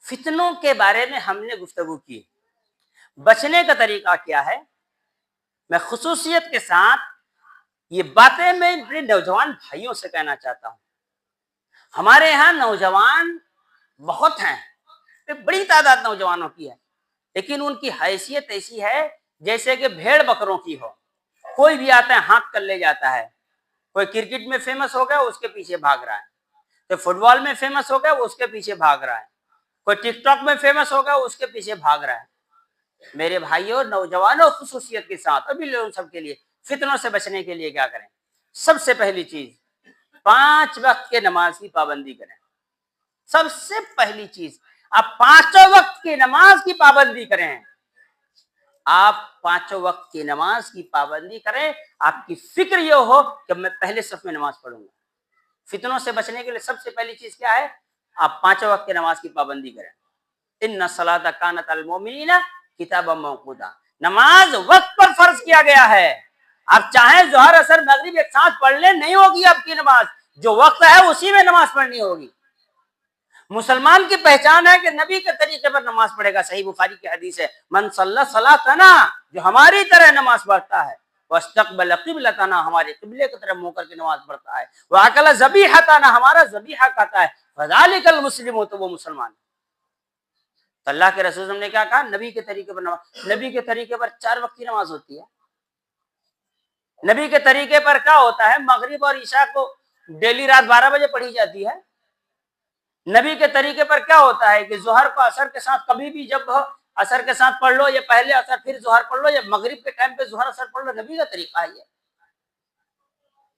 فتنوں کے بارے میں ہم نے گفتگو کی، بچنے کا طریقہ کیا ہے۔ میں خصوصیت کے ساتھ یہ باتیں میں اپنے نوجوان بھائیوں سے کہنا چاہتا ہوں۔ ہمارے یہاں نوجوان بہت ہیں، ایک بڑی تعداد نوجوانوں کی ہے، لیکن ان کی حیثیت ایسی ہے جیسے کہ بھیڑ بکروں کی ہو۔ کوئی بھی آتا ہے ہانک کر لے جاتا ہے۔ کوئی کرکٹ میں فیمس ہو گیا اس کے پیچھے بھاگ رہا ہے، کوئی فٹ بال میں فیمس ہو گیا اس کے پیچھے بھاگ رہا ہے، کوئی ٹک ٹاک میں فیمس ہو گیا اس کے پیچھے بھاگ رہا ہے۔ میرے بھائیوں، نوجوانوں خصوصیت کے ساتھ ابھی لوگوں سب کے لیے فتنوں سے بچنے کے لیے کیا کریں؟ سب سے پہلی چیز 5 وقت کے نماز کی پابندی کریں۔ سب سے پہلی چیز آپ 5 وقت کی نماز کی پابندی کریں۔ آپ 5 وقت کی نماز کی پابندی کریں۔ آپ کی فکر یہ ہو کہ میں پہلے صف میں نماز پڑھوں گا۔ فتنوں سے بچنے کے لیے سب سے پہلی چیز کیا ہے؟ آپ 5 وقت کی نماز کی پابندی کریں۔ ان الصلاۃ کانت علی المؤمنین کتابا موقوتا، نماز وقت پر فرض کیا گیا ہے۔ آپ چاہیں ظہر اثر مغرب ایک ساتھ پڑھ لیں، نہیں ہوگی آپ کی نماز، جو وقت ہے اسی میں نماز پڑھنی ہوگی۔ مسلمان کی پہچان ہے کہ نبی کے طریقے پر نماز پڑھے گا۔ صحیح بخاری کی حدیث ہے، من صلی صلاتنا، جو ہماری طرح نماز پڑھتا ہے، واستقبل قبلتنا، ہمارے قبلے کی طرف منہ کر کے نماز پڑھتا ہے، واکل ذبیحتنا، ہمارا ذبیحہ کھاتا ہے، فذلک المسلم، تو وہ مسلمان۔ تو اللہ کے رسول نے کیا کہا؟ نبی کے طریقے پر نماز۔ نبی کے طریقے پر 4 وقت کی نماز ہوتی ہے۔ نبی کے طریقے پر کیا ہوتا ہے؟ مغرب اور عشاء کو ڈیلی رات 12 بجے پڑھی جاتی ہے۔ نبی کے طریقے پر کیا ہوتا ہے کہ ظہر کو عصر کے ساتھ کبھی بھی جب عصر کے ساتھ پڑھ لو، یا پہلے عصر پھر ظہر پڑھ لو، یا مغرب کے ٹائم پہ ظہر عصر پڑھ لو، نبی کا طریقہ ہے یہ۔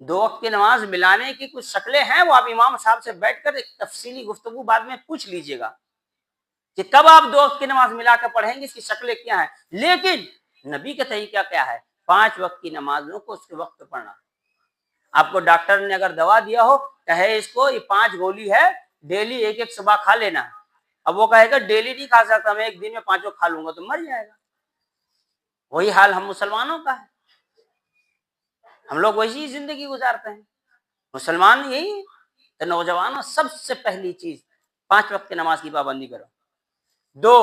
2 وقت کی نماز ملانے کی کچھ شکلیں ہیں، وہ آپ امام صاحب سے بیٹھ کر ایک تفصیلی گفتگو بعد میں پوچھ لیجئے گا کہ کب آپ 2 وقت کی نماز ملا کر پڑھیں گے، اس کی شکلیں کیا ہیں۔ لیکن نبی کا طریقہ کیا ہے؟ 5 وقت کی نمازوں کو اس کے وقت پڑھنا۔ آپ کو ڈاکٹر نے اگر دوا دیا ہو، کہے اس کو یہ 5 گولی ہے، ڈیلی ایک ایک صبح کھا لینا ہے، اب وہ کہے گا ڈیلی نہیں کھا سکتا، میں ایک دن میں 5 کھا لوں گا، تو مر جائے گا۔ وہی حال ہم مسلمانوں کا ہے، ہم لوگ ویسی زندگی گزارتے ہیں۔ مسلمان یہی تو نوجوانوں، سب سے پہلی چیز 5 وقت کی نماز کی پابندی کرو۔ 2،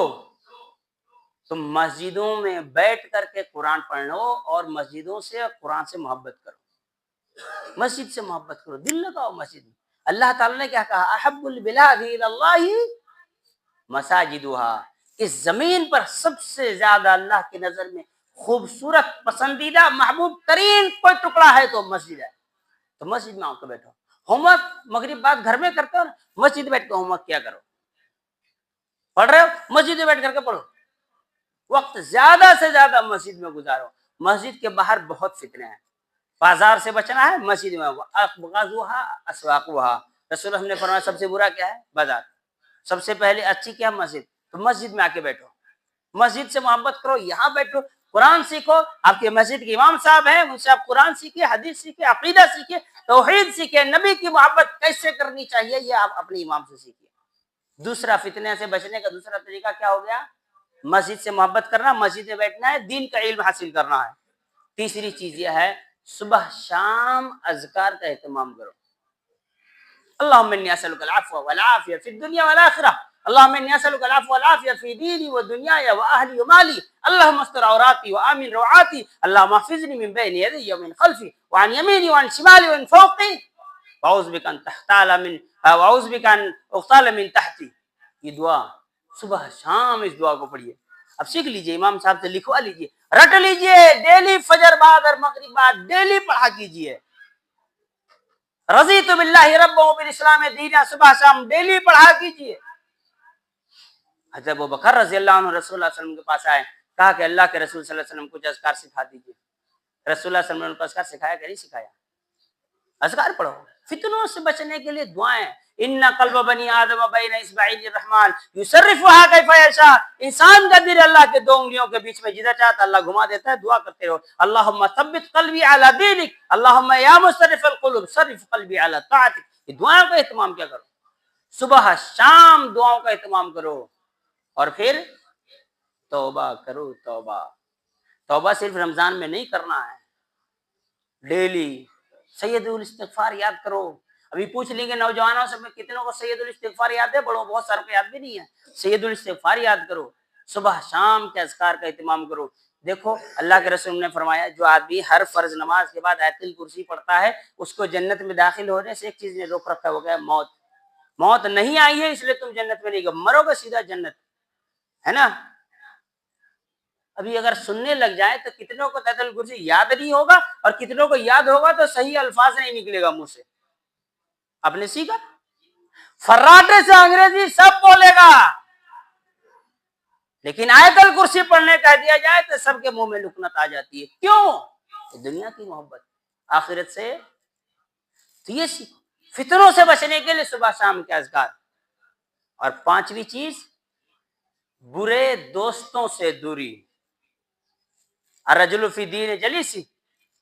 تم مسجدوں میں بیٹھ کر کے قرآن پڑھ لو، اور مسجدوں سے قرآن سے محبت کرو۔ مسجد سے محبت کرو، دل لگاؤ مسجد میں۔ اللہ تعالیٰ نے کیا کہا؟ احب البلاد الی اللہ مساجدها، اس زمین پر سب سے زیادہ اللہ کی نظر میں خوبصورت، پسندیدہ، محبوب ترین کوئی ٹکڑا ہے تو مسجد ہے۔ تو مسجد میں آ کے بیٹھو۔ ہوم ورک مغرب بعد گھر میں کرتے ہو نا، مسجد میں بیٹھ کے ہوم ورک کیا کرو۔ پڑھ رہے ہو، مسجد میں بیٹھ کر کے پڑھو۔ وقت زیادہ سے زیادہ مسجد میں گزارو۔ مسجد کے باہر بہت فتنے ہیں، بازار سے بچنا ہے، مسجد میں ابغضھا اسواقھا، رسول اللہ نے فرمایا سب سے برا کیا ہے؟ بازار۔ سب سے پہلے اچھی کیا؟ مسجد۔ تو مسجد میں آ کے بیٹھو، مسجد سے محبت کرو، یہاں بیٹھو، قرآن سیکھو۔ آپ کے مسجد کے امام صاحب ہیں، ان سے آپ قرآن سیکھیں، حدیث سیکھیں، عقیدہ سیکھیں، توحید سیکھیں، نبی کی محبت کیسے کرنی چاہیے یہ آپ اپنے امام سے سیکھیں۔ دوسرا، فتنے سے بچنے کا دوسرا طریقہ کیا ہو گیا؟ مسجد سے محبت کرنا، مسجد میں بیٹھنا ہے، دین کا علم حاصل کرنا ہے۔ تیسری چیز یہ ہے، صبح شام اذکار کا اہتمام کرو۔ اللهم اني اسالك العفو والعافيه في الدنيا والاخره، اللهم اني اسالك العفو والعافيه في ديني ودنياي واهلي ومالي، اللهم استر عوراتي وامن روعاتي، اللهم احفظني من بين يدي ومن خلفي وعن يميني وعن شمالي ومن فوقي، واعوذ بك ان اغتال من تحتي۔ یہ دعا صبح شام اس دعا کو پڑھیے۔ اب سیکھ لیجئے، امام صاحب سے لکھوا لیجئے، رٹ لیجئے، ڈیلی فجر بعد اور مغرب بعد ڈیلی پڑھا کیجئے۔ رضیت باللہ رب وبالاسلام دینا، صبح شام ڈیلی پڑھا کیجئے۔ حضرت ابوبکر رضی اللہ عنہ رسول اللہ صلی اللہ علیہ وسلم کے پاس آئے، کہا کہ اللہ کے رسول صلی اللہ علیہ وسلم کچھ اذکار سکھا دیجئے۔ رسول اللہ صلی اللہ علیہ وسلم نے ان کو اذکار سکھایا کہ نہیں سکھایا؟ اذکار پڑھو، فتنوں سے بچنے کے لیے دعائیں۔ ان قلب بنی آدم بین اصبعین الرحمن یصرفها کیف یشاء، انسان کا دل اللہ کے 2 انگلیوں کے بیچ میں جدھر چاہتا اللہ گھما دیتا ہے۔ دعا کرتے رہو، اللہم ثبت قلبی علی دینک، اللہم یا مصرف القلوب صرف قلبی علی طاعتک۔ یہ دعاؤں کا اہتمام کیا کرو، صبح شام دعاؤں کا اہتمام کرو۔ اور پھر توبہ کرو، توبہ۔ توبہ صرف رمضان میں نہیں کرنا ہے، ڈیلی سید الاستغفار یاد کرو۔ ابھی پوچھ لیں گے نوجوانوں سے، میں کتنوں کو سید الاستغفار یاد ہے؟ بڑوں بہت سارے کو یاد بھی نہیں ہے۔ سید الاستغفار یاد کرو، صبح شام کے اذکار کا اہتمام کرو۔ دیکھو اللہ کے رسول نے فرمایا جو آدمی ہر فرض نماز کے بعد آیت الکرسی پڑھتا ہے اس کو جنت میں داخل ہونے سے ایک چیز نے روک رکھا، ہو گیا موت۔ موت نہیں آئی ہے اس لیے تم جنت میں نہیں گئے، مرو گے سیدھا جنت، ہے نا۔ ابھی اگر سننے لگ جائے تو کتنوں کو آیت الکرسی یاد نہیں ہوگا، اور کتنوں کو یاد ہوگا تو صحیح الفاظ نہیں نکلے گا منہ سے۔ آپ نے سیکھا فراٹے سے انگریزی سب بولے گا، لیکن آیت الکرسی پڑھنے کہہ دیا جائے تو سب کے منہ میں لکنت آ جاتی ہے۔ کیوں؟ دنیا کی محبت، آخرت سے۔ تو یہ سیکھو فتنوں سے بچنے کے لیے صبح شام کے اذکار۔ اور پانچویں چیز برے دوستوں سے دوری۔ الرجل فی دین جلیسی،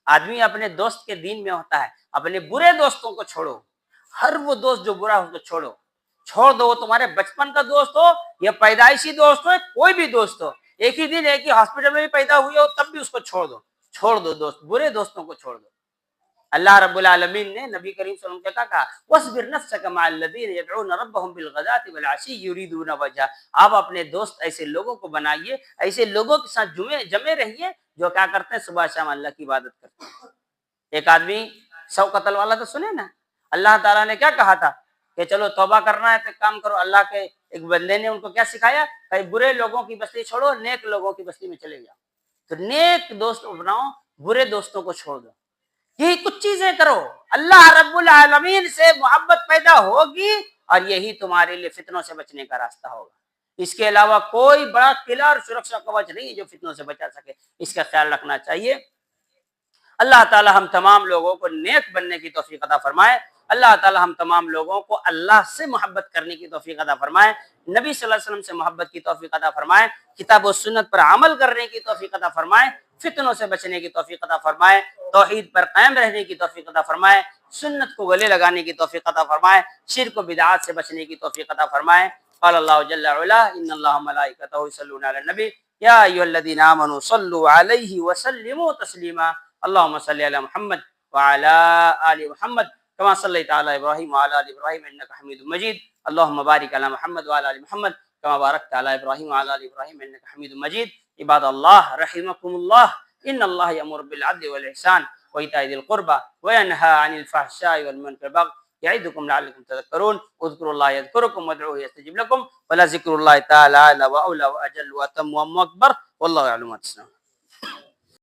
آدمی اپنے دوست کے دین میں ہوتا ہے، اپنے برے دوستوں کو چھوڑو۔ ہر وہ دوست جو برا ہو تو چھوڑو، چھوڑ دو، وہ تمہارے بچپن کا دوست ہو یا پیدائشی دوست ہو، کوئی بھی دوست ہو، ایک ہی دن ایک ہی ہاسپٹل میں بھی پیدا ہوئے ہو تب بھی اس کو چھوڑ دو، چھوڑ دو دوست، برے دوستوں کو چھوڑ دو۔ اللہ رب العالمین نے نبی کریم صلی اللہ علیہ وسلم سے کہا وَاصْبِرْ نَفْسَكَ مَعَ الَّذِينَ يَدْعُونَ رَبَّهُمْ بِالْغَدَاةِ وَالْعَشِيِّ يُرِيدُونَ وَجْهَهُ۔ آپ اپنے دوست ایسے لوگوں کو بنائیے، ایسے لوگوں کے ساتھ جمے رہیے جو کیا کرتے ہیں، صبح شام اللہ کی عبادت کرتے ہیں۔ ایک آدمی 100 قتل والا تو سنے نا، اللہ تعالیٰ نے کیا کہا تھا کہ چلو توبہ کرنا ہے تو کام کرو۔ اللہ کے ایک بندے نے ان کو کیا سکھایا کہ برے لوگوں کی بستی چھوڑو، نیک لوگوں کی بستی میں چلے جاؤ۔ تو نیک دوست بناؤ، برے دوستوں کو چھوڑ دو۔ یہی کچھ چیزیں کرو، اللہ رب العالمین سے محبت پیدا ہوگی، اور یہی تمہارے لیے فتنوں سے بچنے کا راستہ ہوگا۔ اس کے علاوہ کوئی بڑا قلعہ اور سرکشا کوچ نہیں ہے جو فتنوں سے بچا سکے، اس کا خیال رکھنا چاہیے۔ اللہ تعالی ہم تمام لوگوں کو نیک بننے کی توفیق عطا فرمائے۔ اللہ تعالی ہم تمام لوگوں کو اللہ سے محبت کرنے کی توفیق عطا فرمائے، نبی صلی اللہ علیہ وسلم سے محبت کی توفیق عطا فرمائے، کتاب و سنت پر عمل کرنے کی توفیق عطا فرمائے، فتنوں سے بچنے کی توفیق عطا فرمائے، توحید پر قائم رہنے کی توفیق عطا فرمائے، سنت کو گلے لگانے کی توفیق عطا فرمائے، شرک و بدعات سے بچنے کی توفیق عطا فرمائے۔ قال اللہ جل وعلا ان اللہ ملائکتہ یصلون علی النبی یا ایھا الذین آمنوا صلوا علیہ وسلموا تسلیما۔ اللهم صل على محمد وعلى آل محمد كما صليت على إبراهيم وعلى آل إبراهيم إنك حميد مجيد۔ اللهم بارك على محمد وعلى آل محمد كما باركت على إبراهيم وعلى آل إبراهيم إنك حميد مجيد۔ عباد الله رحمكم الله، إن الله يأمر بالعدل والإحسان وإيتاء ذي القربى وينهى عن الفحشاء والمنكر والبغي يعظكم لعلكم تذكرون۔ اذكروا الله يذكركم وادعوه يستجب لكم ولذكر الله تعالى أعلى وأولى وأجل وأتم وأكبر والله يعلم ما تصنعون۔